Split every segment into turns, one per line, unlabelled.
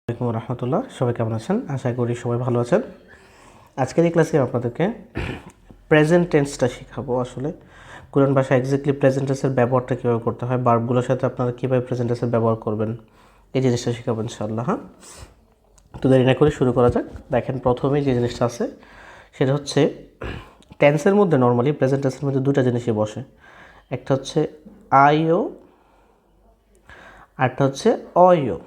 আসসালামু আলাইকুম রহমতুল্লাহ। সবাই কেমন আছেন? আশা করি সবাই ভালো আছেন। আজকের এই ক্লাসে আপনাদেরকে প্রেজেন্ট টেন্সটা শেখাবো। আসলে কোরআন ভাষায় এক্স্যাক্টলি প্রেজেন্ট টেন্সের ব্যবহারটা কীভাবে করতে হয়, ভার্বগুলোর সাথে আপনারা কীভাবে প্রেজেন্ট টেন্সের ব্যবহার করবেন, এই জিনিসটা শেখাবো ইনশাআল্লাহ। হ্যাঁ, তো দেরি না করে শুরু করা যাক। দেখেন, প্রথমেই যে জিনিসটা আছে সেটা হচ্ছে টেন্সের মধ্যে নর্মালি প্রেজেন্ট টেন্সের মধ্যে দুটা জিনিসই বসে। একটা হচ্ছে আইও, আরটা হচ্ছে অইও।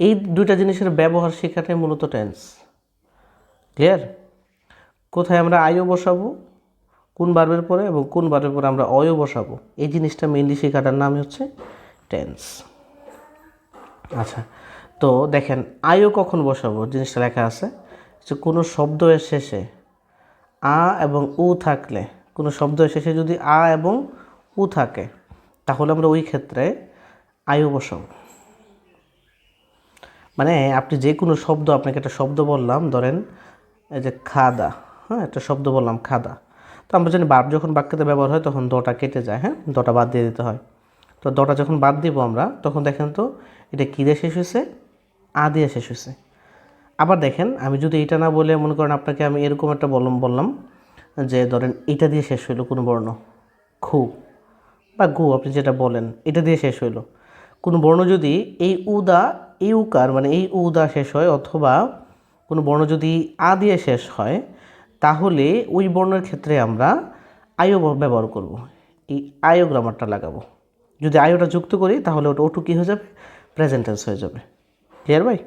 এই দুইটা জিনিসের ব্যবহার শেখাটাই মূলত টেন্স। ক্লিয়ার? কোথায় আমরা আইও বসাবো, কোন ভার্বের পরে, এবং কোন ভার্বের পরে আমরা অয়ও বসাবো, এই জিনিসটা মেইনলি শেখাটার নাম হচ্ছে টেন্স। আচ্ছা, তো দেখেন আইও কখন বসাবো, জিনিসটা লেখা আছে যে কোনো শব্দের শেষে আ এবং উ থাকলে, কোনো শব্দের শেষে যদি আ এবং উ থাকে তাহলে আমরা ওই ক্ষেত্রে আইও বসাবো। মানে আপনি যে কোনো শব্দ, আপনাকে একটা শব্দ বললাম, ধরেন এই যে খাদা, হ্যাঁ, একটা শব্দ বললাম খাদা, তো আমরা জানি ভার্ব যখন বাক্যতে ব্যবহার হয় তখন দটা কেটে যায়, হ্যাঁ, দটা বাদ দিয়ে দিতে হয়। তো দটা যখন বাদ দিব আমরা, তখন দেখেন তো এটা কী দিয়ে শেষ হয়েছে? আ দিয়ে শেষ হয়েছে। আবার দেখেন, আমি যদি এটা না বলে মনে করেন আপনাকে আমি এরকম একটা বললাম যে ধরেন এটা দিয়ে শেষ হইলো কোনো বর্ণ, খু বা গু, আপনি যেটা বলেন এটা দিয়ে শেষ হইলো কোনো বর্ণ, যদি এই উদা, এই উকার মানে এই উদা শেষ হয়, অথবা কোনো বর্ণ যদি আ দিয়ে শেষ হয়, তাহলে ওই বর্ণের ক্ষেত্রে আমরা আয়ো ব্যবহার করব। এই আয়ো গ্রামারটা লাগাবো। যদি আয়োটা যুক্ত করি তাহলে ওটা ওটু কী হয়ে যাবে? প্রেজেন্ট টেন্স হয়ে যাবে। ক্লিয়ার ভাই?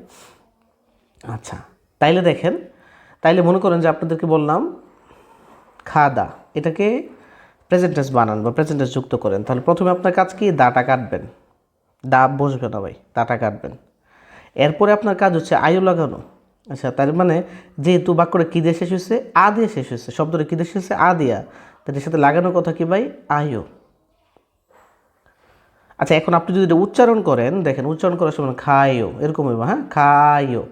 আচ্ছা, তাইলে দেখেন, তাইলে মনে করেন যে আপনাদেরকে বললাম খাদা, এটাকে প্রেজেন্ট টেন্স বানান বা প্রেজেন্ট টেন্স যুক্ত করেন, তাহলে প্রথমে আপনার কাজ কি? দাটা কাটবেন। দা বসবে না ভাই, দাটা কাটবেন। এরপরে আপনার কাজ হচ্ছে আয়ু লাগানো। আচ্ছা, তার মানে যেহেতু বাক্যটা কী দিয়ে শেষ হয়েছে? আ দিয়ে শেষ হয়েছে, শব্দটা কী দিয়ে শেষ হয়েছে? আ দিয়া, তাদের সাথে লাগানোর কথা কি ভাই? আয়ু। আচ্ছা, এখন আপনি যদি এটা উচ্চারণ করেন, দেখেন উচ্চারণ করার সময় খায়ও এরকম হইব, হ্যাঁ, খায়ও।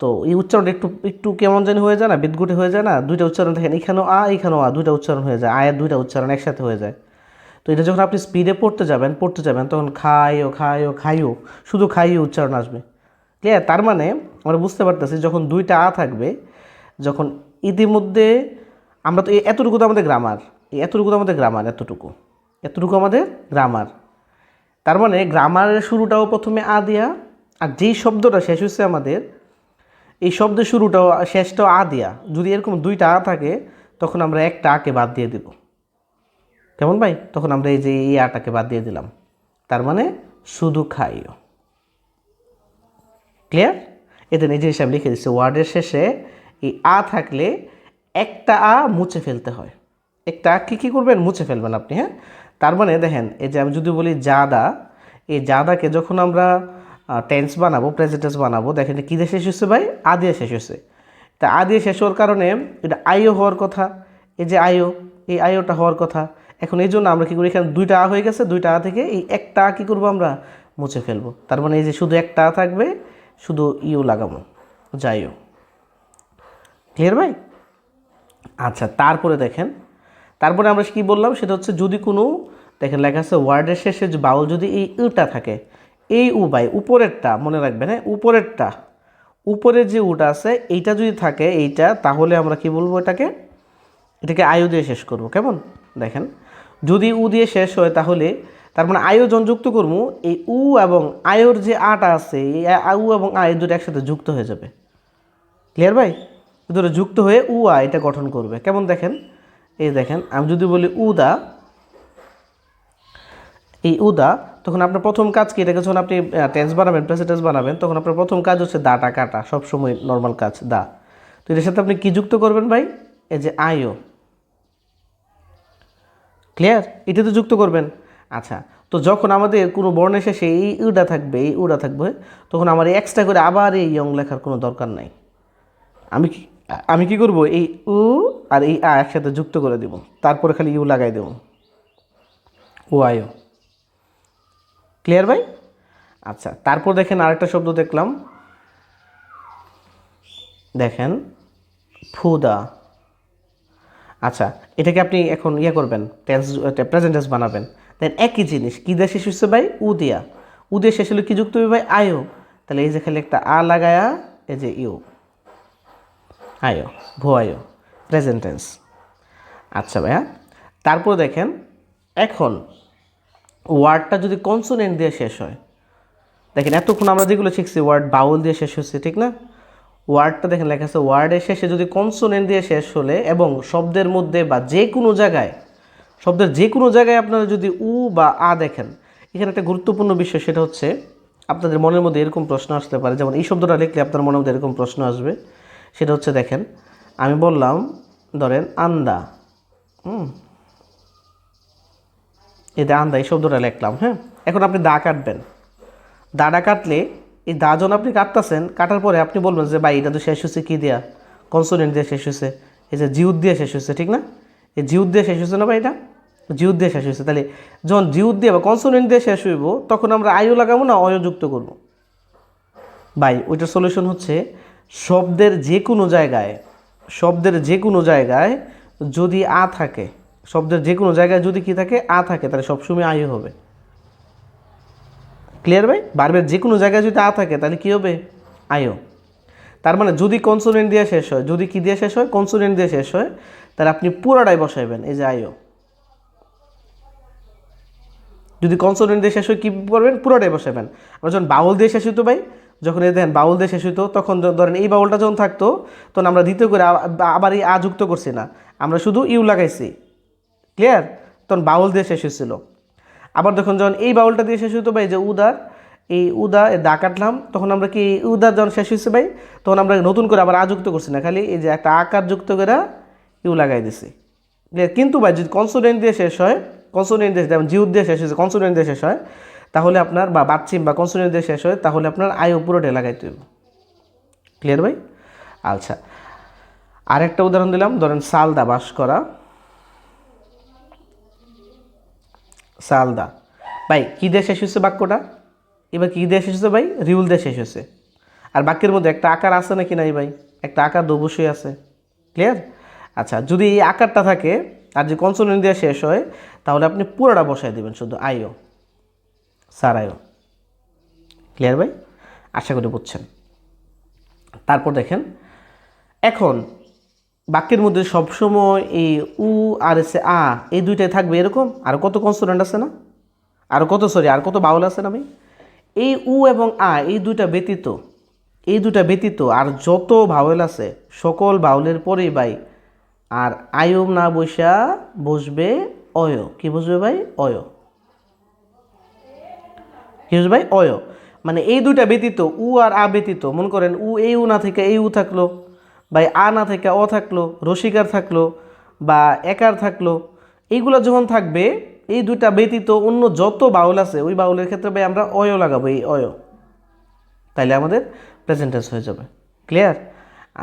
তো এই উচ্চারণটা একটু একটু কেমন জানি হয়ে যায় না, বিদঘুটে হয়ে যায় না? দুইটা উচ্চারণ দেখেন, এখানেও আ এখানেও আ, দুইটা উচ্চারণ হয়ে যায়, আয়ের দুইটা উচ্চারণ একসাথে হয়ে যায়। তো এটা যখন আপনি স্পিডে পড়তে যাবেন তখন খায়ও খায়ও খাইও, শুধু খাইও উচ্চারণ আসবে। ক্লিয়ার? তার মানে আমরা বুঝতে পারতেছি যখন দুইটা আ থাকবে, যখন ইতিমধ্যে আমরা তো এতটুকু তো আমাদের গ্রামার, এতটুকু তো আমাদের গ্রামার, এতটুকু আমাদের গ্রামার। তার মানে গ্রামারের শুরুটাও প্রথমে আ দিয়া, আর যেই শব্দটা শেষ হচ্ছে আমাদের, এই শব্দের শুরুটাও শেষটাও আ দিয়া। যদি এরকম দুইটা আ থাকে তখন আমরা একটা আকে বাদ দিয়ে দেব। কেমন ভাই? তখন আমরা এই যে এই আটাকে বাদ দিয়ে দিলাম, তার মানে শুধু খাইও। ক্লিয়ার? এতে এই জিনিস আমি লিখে দিচ্ছি, ওয়ার্ডের শেষে এই আ থাকলে একটা আ মুছে ফেলতে হয়। একটা আ কী করবেন? মুছে ফেলবেন আপনি, হ্যাঁ। তার মানে দেখেন, এই যে আমি যদি বলি জাদা, এই জাদাকে যখন আমরা টেন্স বানাবো, প্রেজেন্ট টেন্স বানাবো, দেখেন কী দিয়ে শেষ হচ্ছে ভাই? আ দিয়ে শেষ হচ্ছে। তা আ দিয়ে শেষ হওয়ার কারণে এটা আইও হওয়ার কথা, এই যে আইও, এই আইওটা হওয়ার কথা। এখন এই জন্য আমরা কী করি, এখানে দুইটা আ হয়ে গেছে, দুইটা আ থেকে এই একটা আ কী করবো? আমরা মুছে ফেলবো। তার মানে এই যে শুধু একটা আ থাকবে, শুধু ইউ লাগাবো, যাইও। ক্লিয়ার ভাই? আচ্ছা, তারপরে দেখেন, তারপরে আমরা কী বললাম সেটা হচ্ছে যদি কোনো, দেখেন লেখা আছে ওয়ার্ডের শেষে যে বাউল যদি এই উটা থাকে, এই উ ভাই উপরেরটা মনে রাখবেন, হ্যাঁ, উপরেরটা, উপরের যে উটা আছে এইটা যদি থাকে, এইটা, তাহলে আমরা কি বলবো? এটাকে আয়ু দিয়ে শেষ করব। কেমন? দেখেন, যদি উ দিয়ে শেষ হয় তাহলে তার মানে আয়োজন যুক্ত করবো, এই উ এবং আয়ুর যে আটা আছে, এই উ এবং আয় দুটো একসাথে যুক্ত হয়ে যাবে। ক্লিয়ার ভাই? দুটো যুক্ত হয়ে উ আ এটা গঠন করবে। কেমন? দেখেন, এই দেখেন, আমি যদি বলি উদা, এই উদা, তখন আপনার প্রথম কাজ কি? এটাকে যখন আপনি টেন্স বানাবেন, প্রেজেন্ট টেন্স বানাবেন, তখন আপনার প্রথম কাজ হচ্ছে দাটা কাটা, সবসময় নর্মাল কাজ দা। তো এটার সাথে আপনি কি যুক্ত করবেন ভাই? এই যে আয়ো। ক্লিয়ার? এটা তো যুক্ত করবেন। আচ্ছা, তো যখন আমাদের কোনো বর্ণের শেষে এই উডা থাকবে, এই উডা থাকবে, তখন আমার এক্সট্রা করে আবার এই ইয়ং লেখার কোনো দরকার নাই। আমি কি করব? এই উ আর এই আ একসাথে যুক্ত করে দেব, তারপরে খালি ইউ লাগাই দেব, ও আয়ো। ক্লিয়ার ভাই? আচ্ছা, তারপর দেখেন আরেকটা শব্দ দেখলাম, দেখেন ফুদা। আচ্ছা, এটাকে আপনি এখন করবেন, টেন্স প্রেজেন্ট টেন্স বানাবেন। দেন একই জিনিস কী দিয়ে শেষ হচ্ছে ভাই? উ দিয়া। উ দিয়ে শেষ হলে কি যুক্ত হবে ভাই? আয়ো। তাহলে এই যে খালি একটা আ লাগায়া এই যে ইউ, আয়ো, ভুয়ায়ো, প্রেজেন্ট টেন্স। আচ্ছা ভাইয়া, তারপর দেখেন এখন ওয়ার্ডটা যদি কনসোনেন্ট দিয়ে শেষ হয়, দেখেন এতক্ষণ আমরা যেগুলো শিখছি ওয়ার্ড বাউল দিয়ে শেষ হচ্ছে, ঠিক না? ওয়ার্ডটা দেখেন লেখা আছে ওয়ার্ডের শেষে যদি কনসোনেন্ট দিয়ে শেষ হলে এবং শব্দের মধ্যে বা যে কোনো জায়গায়, শব্দের যে কোনো জায়গায় আপনারা যদি উ বা আ দেখেন, এখানে একটা গুরুত্বপূর্ণ বিষয় সেটা হচ্ছে আপনাদের মনের মধ্যে এরকম প্রশ্ন আসতে পারে, যেমন এই শব্দটা লিখলে আপনার মনের মধ্যে এরকম প্রশ্ন আসবে। সেটা হচ্ছে দেখেন আমি বললাম ধরেন আন্দা, এই দা আন্দা এই শব্দটা লিখলাম, হ্যাঁ। এখন আপনি দা কাটবেন, দাটা কাটলে এই দা যখন আপনি কাটতেছেন, কাটার পরে আপনি বলবেন যে ভাই এটা তো শেষ হচ্ছে কী দেয়া? কনসোনেন্ট দিয়ে শেষ হচ্ছে, এই যে জিউত দিয়ে শেষ হচ্ছে, ঠিক না? এই জিউত দিয়ে শেষ হচ্ছে না ভাই, এটা জিউত দিয়ে শেষ হচ্ছে। তাহলে যখন জিউত দিয়ে বা কনসোনেন্ট দিয়ে শেষ হইব তখন আমরা আয়ু লাগাবো না অয় যুক্ত করবো? ভাই ওইটার সলিউশন হচ্ছে শব্দের যে কোনো জায়গায়, শব্দের যে কোনো জায়গায় যদি আ থাকে, শব্দের যে কোনো জায়গায় যদি কি থাকে আ থাকে, তাহলে সবসময় আয়ু হবে। ক্লিয়ার ভাই? বারবার যে কোনো জায়গায় যদি আ থাকে তাহলে কী হবে? আয়ো। তার মানে যদি কনসোনেন্ট দিয়ে শেষ হয়, যদি কি দিয়ে শেষ হয়? কনসোনেন্ট দিয়ে শেষ হয়, তাহলে আপনি পুরাটাই বসাইবেন এই যে আয়ো। যদি কনসোনেন্ট দিয়ে শেষ হয় কী করবেন? পুরোটাই বসাবেন। আমরা যখন বাউল দিয়ে শেষ হইতো ভাই, যখন এই দেখেন বাউল দিয়ে শেষ হইতো, তখন ধরেন এই বাউলটা যখন থাকতো তখন আমরা দ্বিতীয় করে আবার এই আ যুক্ত করছি না, আমরা শুধু ইউ লাগাইছি। ক্লিয়ার? তখন বাউল দিয়ে শেষ হয়েছিল। আবার যখন এই বাউলটা দিয়ে শেষ হইতো ভাই, যে উদার, এই উদা দা কাটলাম, তখন আমরা কি উদার যখন শেষ হয়েছে ভাই, তখন আমরা নতুন করে আবার আ যুক্ত করছি না, খালি এই যে একটা আকার যুক্ত করে ইউ লাগাই দিছি। কিন্তু ভাই যদি কনসোনেন্ট দিয়ে শেষ হয়, কনসোনেন্ট দিয়ে যেমন জিউত দিয়ে শেষ হয়েছে, কনসোনেন্ট দিয়ে শেষ হয়, তাহলে আপনার বা বাচ্চিম বা কনসোনেন্ট দিয়ে শেষ হয়, তাহলে আপনার আয় পুরোটা লাগাইতে হবে। ক্লিয়ার ভাই? আচ্ছা, আরেকটা উদাহরণ দিলাম, ধরেন সালদা, বাস করা, সালদা। ভাই কী দিয়ে শেষ হচ্ছে বাক্যটা? এবার কী দিয়ে শেষ হচ্ছে ভাই? রিউল দিয়ে শেষ হচ্ছে। আর বাক্যের মধ্যে একটা আকার আছে নাকি নাই ভাই? একটা আকার তো অবশ্যই আছে। ক্লিয়ার? আচ্ছা, যদি এই আকারটা থাকে আর যে কনসোনেন্ট দিয়ে শেষ হয়, তাহলে আপনি পুরোটা বসাই দেবেন শুধু আয়ো, স্যার আয়ো। ক্লিয়ার ভাই? আশা করি বুঝছেন। তারপর দেখেন এখন বাক্যের মধ্যে সবসময় এই উ আর এসে আ এই দুইটাই থাকবে এরকম? আর কত কনসোনেন্ট আছে না? আর কত বাউল আছে না ভাই? এই উ এবং আ এই দুইটা ব্যতীত, এই দুইটা ব্যতীত আর যত ভাওয়েল আছে সকল বাউলের পরেই ভাই আর আয়ম না বসা বসবে অয়। কি বসবে ভাই? অয়। কি বসবে ভাই? অয়। মানে এই দুইটা ব্যতীত, উ আর আ ব্যতীত, মনে করেন এই উ না থেকে এই উ থাকলো, বা আ না থেকে অ থাকলো, রসিকার থাকলো বা একার থাকলো, এইগুলো যখন থাকবে, এই দুইটা ব্যতীত অন্য যত বাউল আছে ওই বাউলের ক্ষেত্রে ভাই আমরা অয় লাগাবো, এই অয়, তাইলে আমাদের প্রেজেন্ট টেন্স হয়ে যাবে। ক্লিয়ার?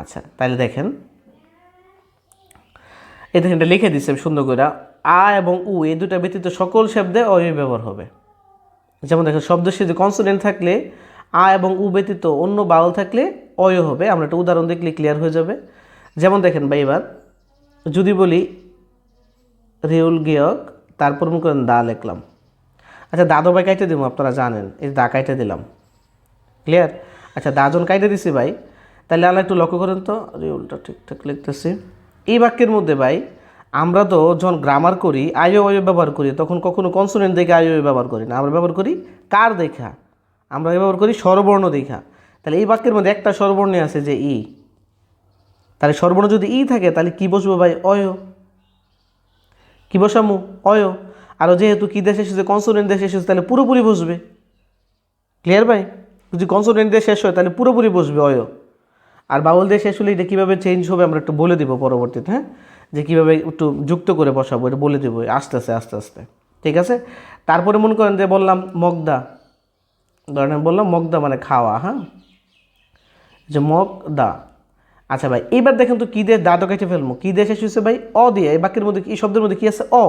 আচ্ছা, তাহলে দেখেন এই দেখেন এটা লিখে দিচ্ছে সুন্দর করে, আ এবং উ এই দুটা ব্যতীত সকল শব্দে অয় ব্যবহার হবে। যেমন দেখেন শব্দের সাথে কনসোনেন্ট থাকলে আ এবং উ ব্যতীত অন্য বাউল থাকলে অয় হবে। আমরা একটা উদাহরণ দেখলে ক্লিয়ার হয়ে যাবে। যেমন দেখেন ভাই, এবার যদি বলি রিউল গিয়ক, তারপর মনে করেন দা লিখলাম। আচ্ছা, দাদো ভাই কাইটে দিব, আপনারা জানেন এই দা কাইটে দিলাম। ক্লিয়ার? আচ্ছা, দাজন কাইটে দিছি ভাই, তাহলে আল্লাহ একটু লক্ষ্য করেন তো, রিউলটা ঠিকঠাক লিখতেছি। এই বাক্যের মধ্যে ভাই আমরা তো যখন গ্রামার করি আয়ো অয় ব্যবহার করি, তখন কখনো কনসোনেন্ট দেখে আয়ো ব্যবহার করি না, আমরা ব্যবহার করি কার দেখা? আমরা ব্যবহার করি স্বরবর্ণ দেখা। তাহলে এই বাক্যের মধ্যে একটা স্বরবর্ণে আছে যে ই, তাহলে স্বরবর্ণ যদি ই থাকে তাহলে কি বসবো ভাই? অয়। কি বসামু? অয়। আর যেহেতু কি দেশে এসেছে, কনসোনেন্ট দেশে এসেছে, তাহলে পুরোপুরি বসবে। ক্লিয়ার ভাই? যদি কনসোনেন্ট দিয়ে শেষ হয় তাহলে পুরোপুরি বসবে অয়। আর বাউল দিয়ে শেষ হলে এটা কীভাবে চেঞ্জ হবে আমরা একটু বলে দিব পরবর্তীতে, হ্যাঁ, যে কীভাবে একটু যুক্ত করে বসাবো এটা বলে দেবো আস্তে আস্তে আস্তে আস্তে। ঠিক আছে? তারপরে মনে করেন যে বললাম মগদা, ধরেন বললাম মগদা মানে খাওয়া, হ্যাঁ, যে মগদা। আচ্ছা ভাই, এবার দেখেন তো কী দিয়ে দাঁত কেটে ফেলবো? কী দিয়ে শেষ হয়েছে ভাই? অ দিয়ে। এই বাক্যের মধ্যে এই শব্দের মধ্যে কী আছে? অ।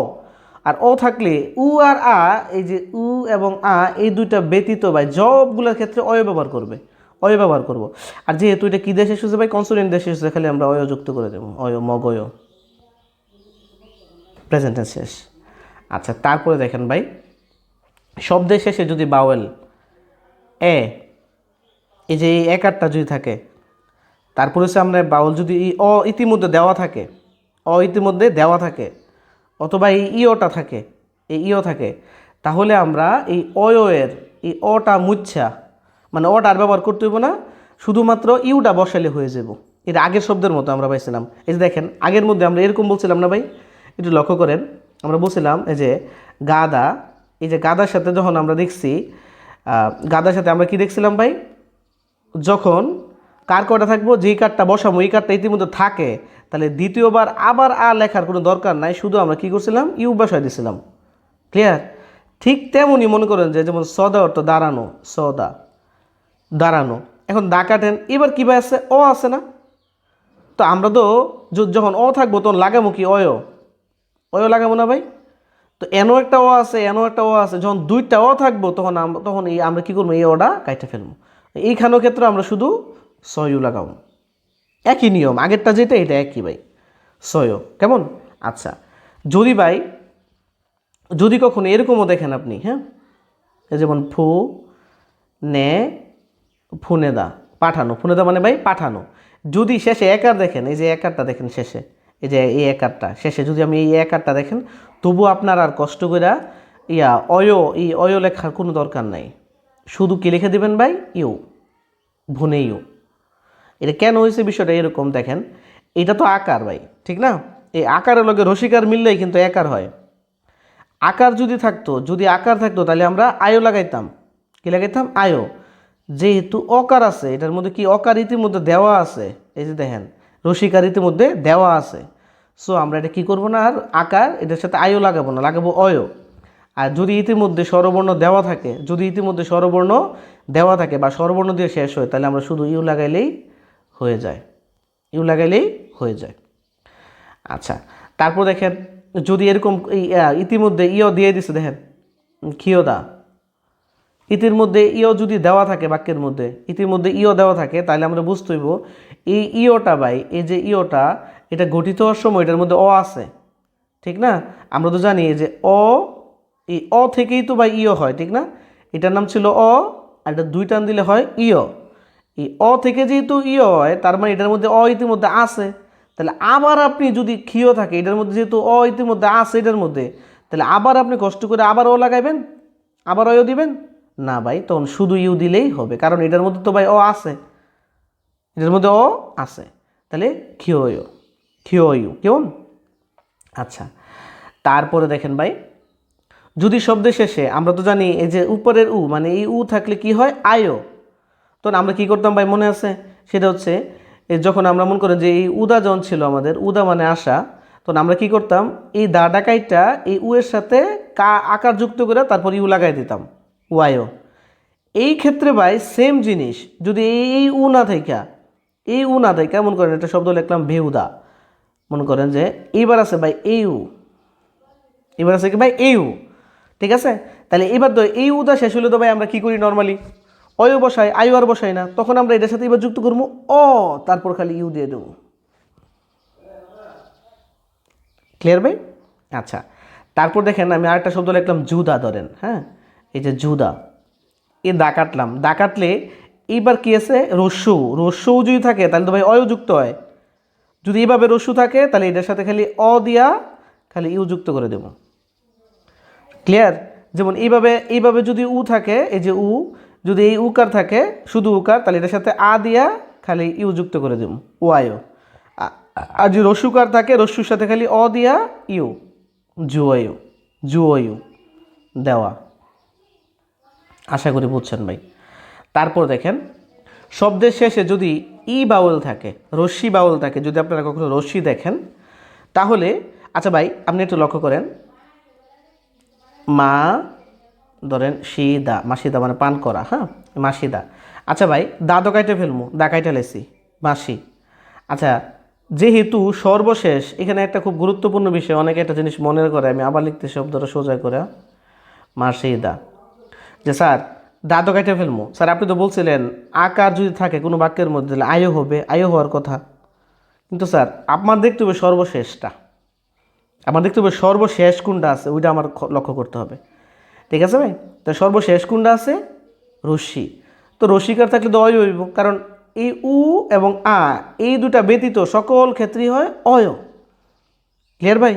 আর অ থাকলে উ আর আ, এই যে উ এবং আ এই দুইটা ব্যতীত ভাই সবগুলোর ক্ষেত্রে অয় ব্যবহার করবে, অয় ব্যবহার করব। আর যেহেতু এটা কী দিয়ে শেষ হয়েছে ভাই? কনসোনেন্ট দিয়ে শেষ হয়েছে, খালি আমরা অয় যুক্ত করে দেবো, অয়, মগয়, প্রেজেন্ট টেন্স শেষ। আচ্ছা, তারপরে দেখেন ভাই শব্দের শেষে যদি বাওয়েল এ, এই যে এই একারটা যদি থাকে, তারপরে হচ্ছে আমরা বাউল যদি অ ইতিমধ্যে দেওয়া থাকে, অ ইতিমধ্যে দেওয়া থাকে, অথবা এই ইওটা থাকে, এই ইও থাকে, তাহলে আমরা এই এর এই অটা মুচ্ছা, মানে অটা আর ব্যবহার করতে হইব না, শুধুমাত্র ইউটা বসালে হয়ে যাব। এটা আগের শব্দের মতো আমরা পাইছিলাম। এই যে দেখেন, আগের মধ্যে আমরা এরকম বলছিলাম না ভাই, একটু লক্ষ্য করেন, আমরা বলছিলাম এই যে গাদা, এই যে গাদার সাথে যখন আমরা দেখছি, গাদার সাথে আমরা কি দেখছিলাম ভাই, যখন কার কটা থাকবো, যেই কার্ডটা বসাবো এই কার্ডটা ইতিমধ্যে থাকে, তাহলে দ্বিতীয়বার আবার আর লেখার কোনো দরকার নাই, শুধু আমরা কি করছিলাম, ইউ বসাই দিছিলাম। ক্লিয়ার? ঠিক তেমনই মনে করেন যে যেমন সদা অর্থ দাঁড়ানো, সদা দাঁড়ানো, এখন দা কাটেন, এবার কী ভাই আছে, অ আছে না, তো আমরা তো যখন অ থাকবো তখন লাগাবো কি, অয় লাগাবো না ভাই? তো এনও একটা অ আছে, এনও একটা অ আছে, যখন দুইটা অ থাকবো তখন এই আমরা কী করবো, এই অটা কাইটে ফেলবো। এইখানেও ক্ষেত্রে আমরা শুধু সয়ু লাগাবো, একই নিয়ম, আগেরটা যেটা এটা একই ভাই, সয়। কেমন? আচ্ছা, যদি ভাই যদি কখনো এরকমও দেখেন আপনি, হ্যাঁ, এই যেমন ফু নে ফুনেদা, পাঠানো, ফুনেদা মানে ভাই পাঠানো, যদি শেষে একার দেখেন, এই যে একারটা দেখেন শেষে, এই যে এই একারটা শেষে যদি আমি এই একারটা দেখেন, তবু আপনার আর কষ্ট করে এই লেখার কোনো দরকার নাই, শুধু কি লিখে দিবেন ভাই, ইউ, ভুনে ইউ। এটা কেন হয়েছে বিষয়টা এরকম দেখেন, এটা তো আকার ভাই, ঠিক না? এই আকারের লগে রসিকার মিললেই কিন্তু একার হয়। আকার যদি আকার থাকতো তাহলে আমরা আয়ো লাগাইতাম, কি লাগাইতাম, আয়ো। যেহেতু অকার আছে, এটার মধ্যে কি অকার ইতিমধ্যে দেওয়া আছে, এই যে দেখেন রসিকার ইতিমধ্যে দেওয়া আছে, সো আমরা এটা কি করব না, আর আকার এটার সাথে আয়ো লাগাবো না, লাগাবো অয়। আর যদি ইতিমধ্যে স্বরবর্ণ দেওয়া থাকে, বা স্বরবর্ণ দিয়ে শেষ হয়, তাহলে আমরা শুধু ইউ লাগাইলেই হয়ে যায়, আচ্ছা, তারপর দেখেন, যদি এরকম ইতিমধ্যে ইয় দিয়ে দিছে, দেখেন খিয়দা, ইতির মধ্যে ইয় যদি দেওয়া থাকে, বাক্যের মধ্যে ইতিমধ্যে ইয় দেওয়া থাকে, তাহলে আমরা বুঝতে হইব এই ইয়টা ভাই, এই যে ইয়টা, এটা গঠিত হওয়ার সময় এটার মধ্যে অ আছে, ঠিক না? আমরা তো জানি যে এই অ থেকেই তো ভাই ইয় হয়, ঠিক না? এটার নাম ছিল অ, আর এটা দুই টান দিলে হয় ইয়। এই অ থেকে যেহেতু ইয় হয়, তার মানে এটার মধ্যে অ ইতিমধ্যে আছে, তাহলে আবার আপনি যদি ক্ষীয় থাকে, এটার মধ্যে যেহেতু অ ইতিমধ্যে আছে এটার মধ্যে, তাহলে আবার আপনি কষ্ট করে আবার অ লাগাইবেন, আবার অয় দিবেন না ভাই, তখন শুধু ইউ দিলেই হবে, কারণ এটার মধ্যে তো ভাই অ আছে, তাহলে ক্ষীয় ইউ, কেমন? আচ্ছা, তারপরে দেখেন ভাই, যদি শব্দের শেষে, আমরা তো জানি এই যে উপরের উ, মানে এই উ থাকলে কি হয়, আয়ো, তখন আমরা কি করতাম ভাই, মনে আছে? সেটা হচ্ছে যখন আমরা মনে করেন যে এই উদা যখন ছিল আমাদের, উদা মানে আশা, তখন আমরা কি করতাম, এই দা ডাকাইটা এই উ এর সাথে আকার যুক্ত করে তারপর ইউ লাগাই দিতাম, ওয়াইও। এই ক্ষেত্রে ভাই সেম জিনিস, যদি এই উ না থাকা মনে করেন একটা শব্দ লিখলাম বেহুদা, মনে করেন যে এইবার আছে ভাই এই উ, এবার আছে কি ভাই এই উ, ঠিক আছে? তাহলে এবার তো এই উদা শেষ হলে তো ভাই আমরা কি করি নর্মালি, অয় বসাই, আয়ু আর বসাই না, তখন আমরা এটার সাথে এবার যুক্ত করবো অ, তারপর খালি ইউ দিয়ে দেবো। ক্লিয়ার ভাই? আচ্ছা, তারপর দেখেন আমি আরেকটা শব্দ লিখলাম জুদা, ধরেন, হ্যাঁ, এই যে জুদা, এ দা কাটলাম, দা কাটলে এইবার কি আছে, রস্যু যদি থাকে তাহলে তো ভাই অয় যুক্ত হয়, যদি এইভাবে রস্যু থাকে তাহলে এটার সাথে খালি অ দিয়া খালি ইউ যুক্ত করে দেব। ক্লিয়ার? যেমন এইভাবে যদি উ থাকে, এই যে উ, যদি এই উকার থাকে, শুধু উকার, তাহলে এটার সাথে আ দিয়া খালি ইউ যুক্ত করে দেব, ও আয়ো। আর যদি রস্যুকার থাকে, রস্যুর সাথে খালি অ দিয়া ইউ, জুয়ু দেওয়া। আশা করি বুঝছেন ভাই। তারপর দেখেন, শব্দের শেষে যদি ই বাউল থাকে, রশ্মি বাউল থাকে, যদি আপনারা কখনো রশ্মি দেখেন, তাহলে আচ্ছা ভাই আপনি একটু লক্ষ্য করেন, মা, ধরেন শিদা, মাসিদা মানে পান করা, হ্যাঁ, মাসিদা। আচ্ছা ভাই, দা তো কাইটে ফেলবো, দা কাইটে লেছি, মাসি। আচ্ছা, যেহেতু সর্বশেষ, এখানে একটা খুব গুরুত্বপূর্ণ বিষয়, অনেকে একটা জিনিস মনে করে, আমি আবার লিখতে শব্দটা সোজা করে, মাসিদা, যে স্যার দা তো কাইটে ফেলবো, স্যার আপনি তো বলছিলেন আকার যদি থাকে কোনো বাক্যের মধ্যে তাহলে আয়ো হবে, আয়ো হওয়ার কথা, কিন্তু স্যার আমার দেখতে হবে সর্বশেষটা, সর্বশেষ কোনটা আছে ওইটা আমার লক্ষ্য করতে হবে, ঠিক আছে ভাই? তো সর্বশেষ কোনটা আছে, রশ্মি, তো রসিকার থাকলে তো অয় হইব, কারণ এই উ এবং আ এই দুটা ব্যতীত সকল ক্ষেত্রেই হয় অয়। ক্লিয়ার ভাই?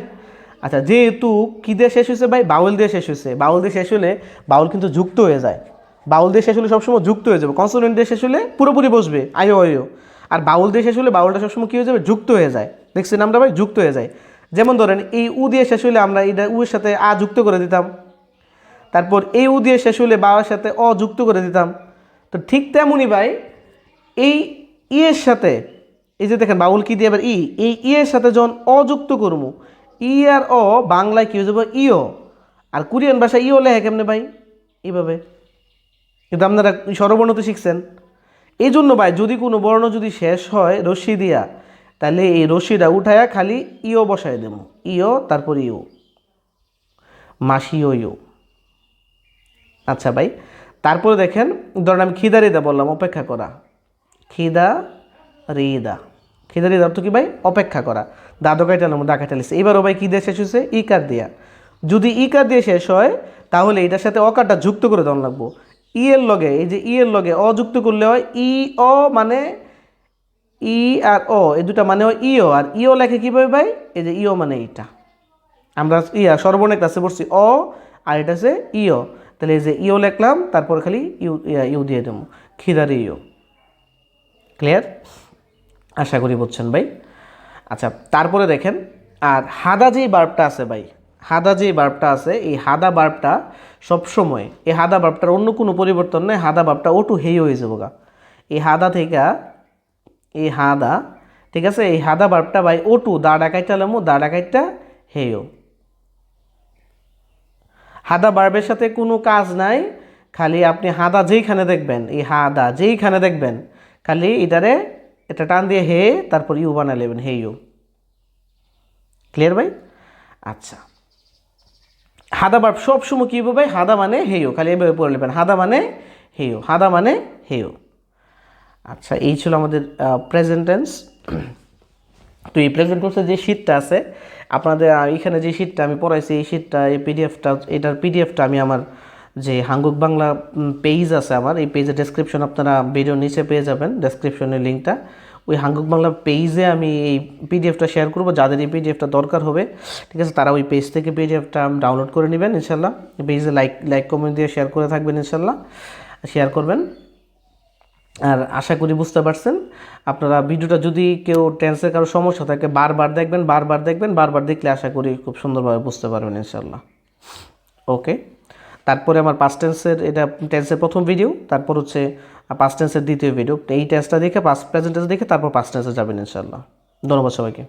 আচ্ছা, যেহেতু কী দিয়ে শেষ হয়েছে ভাই? বাউল দিয়ে শেষ হয়েছে। বাউল দিয়ে শেষ হলে বাউল কিন্তু যুক্ত হয়ে যায়। বাউল দিয়ে শেষ হলে সবসময় যুক্ত হয়ে যাবে। কনসোনেন্ট দিয়ে শেষ হলে পুরোপুরি বসবে আয়ো অয়ো। আর বাউল দিয়ে শেষ হলে বাউলটা সবসময় কী হয়ে যাবে? যুক্ত হয়ে যায়। দেখছেন আমরা ভাই? যুক্ত হয়ে যায়। যেমন ধরেন এই উ দিয়ে শেষ হলে আমরা এটা উ এর সাথে আ যুক্ত করে দিতাম, তারপর এই উ দিয়ে শেষ হলে বাবার সাথে অ যুক্ত করে দিতাম। তো ঠিক তেমনই ভাই এই ই এর সাথে, এই যে দেখেন বাউল কি দিয়ে এবার ই, এই ই এর সাথে যখন অযুক্ত করবো, ই আর অ বাংলায় কি হয়ে যাবে? ইও। আর কোরিয়ান ভাষায় ইও লেখে কেমনে ভাই? এইভাবে। কিন্তু আপনারা স্বরবর্ণ তো শিখছেন। এই জন্য ভাই যদি কোনো বর্ণ যদি শেষ হয় রশ্মি দিয়া, তাহলে এই রশ্মিটা উঠায়া খালি ইও বসায় দেবো। ইও, তারপর ইও, মাসিও ইও। আচ্ছা ভাই, তারপরে দেখেন ধরেন আমি খিদা রিদা বললাম, অপেক্ষা করা। খিদা রিদা, খিদা রিদা অর্থ কি ভাই? অপেক্ষা করা। দাদো কাইটালাম, দা কাইটালিস। এবারও ভাই কী দিয়ে শেষ হয়েছে? ইকার দিয়া। যদি ইকার দিয়ে শেষ হয় তাহলে এটার সাথে অকারটা যুক্ত করে দেওয়া লাগবো। ই এর লগে, এই যে ই এর লগে অযুক্ত করলে হয় ই অ, মানে ই আর ও এই দুটা মানে হয় ইও। আর ইও লেখে কীভাবে ভাই? এই যে ইও মানে এইটা আমরা সর্বর্ণের ক্লাসে পড়ছি অ, আর এটা আছে ইও। তাহলে এই যে ইও লিখলাম, তারপর খালি ইউ ইউ দিয়ে দেবো, খিদারি ইউ। ক্লিয়ার? আশা করি বুঝছেন ভাই। আচ্ছা, তারপরে দেখেন আর হাদা যেই বার্বটা আছে ভাই, হাদা যেই বার্বটা আছে, এই হাদা বার্বটা সবসময়, এই হাদা বার্বটার অন্য কোনো পরিবর্তন নেই। হাদা বার্বটা ওটু হেই হয়ে যাবো গা। এই হাদা থেকে এই হাদা, ঠিক আছে, এই হাদা বার্বটা ভাই ওটু দা ডাকাইটা লামু, দা ডাকাইটা হেও। হাদা বার্বের সাথে কোনো কাজ নাই, খালি আপনি হাদা যেইখানে দেখবেন, এই হাদা যেইখানে দেখবেন খালি এটারে এটা টান দিয়ে হে, তারপর ইউ বানা নেবেন, হে ইউ। ক্লিয়ার ভাই? আচ্ছা, হাদা বার্ব সবসময় কী হবে ভাই? হাদা মানে হেও, খালি এভাবে পড়ে নেবেন, হাদা মানে হেও, হাদা মানে হেও। আচ্ছা, এই ছিল আমাদের প্রেজেন্ট টেন্স। তো এই প্রেজেন্ট টেন্সের যে শীটটা আছে আপনাদের এখানে, যে শীটটা আমি পড়াইছি, এই শীটটা, এই পিডিএফটা, এটার পিডিএফটা আমি আমার যে হাঙ্গুক বাংলা পেজ আছে আমার, এই পেজের ডেসক্রিপশন আপনারা ভিডিও নিচে পেয়ে যাবেন, ডেসক্রিপশনের লিঙ্কটা। ওই হাঙ্গুক বাংলা পেজে আমি এই পিডিএফটা শেয়ার করব। যাদের এই পিডিএফটা দরকার হবে, ঠিক আছে, তারা ওই পেজ থেকে পিডিএফটা ডাউনলোড করে নেবেন ইনশাল্লাহ। পেজে লাইক কমেন্ট দিয়ে শেয়ার করে থাকবেন ইনশাল্লাহ, শেয়ার করবেন। আর আশা করি বুঝতে পারছেন। আপনারা ভিডিওটা যদি কেউ টেন্সের কারো সমস্যা থাকে বারবার দেখবেন, বারবার দেখবেন, বারবার দেখলে আশা করি খুব সুন্দরভাবে বুঝতে পারবেন ইনশাল্লাহ। ওকে, তারপরে আমার পাস্ট টেন্সের, এটা টেন্সের প্রথম ভিডিও, তারপর হচ্ছে পাস্ট টেন্সের দ্বিতীয় ভিডিও। এই টেন্সটা দেখে, পাস্ট প্রেজেন্ট টেন্স দেখে তারপর পাস্ট টেন্সে যাবেন ইনশাল্লাহ। ধন্যবাদ সবাইকে।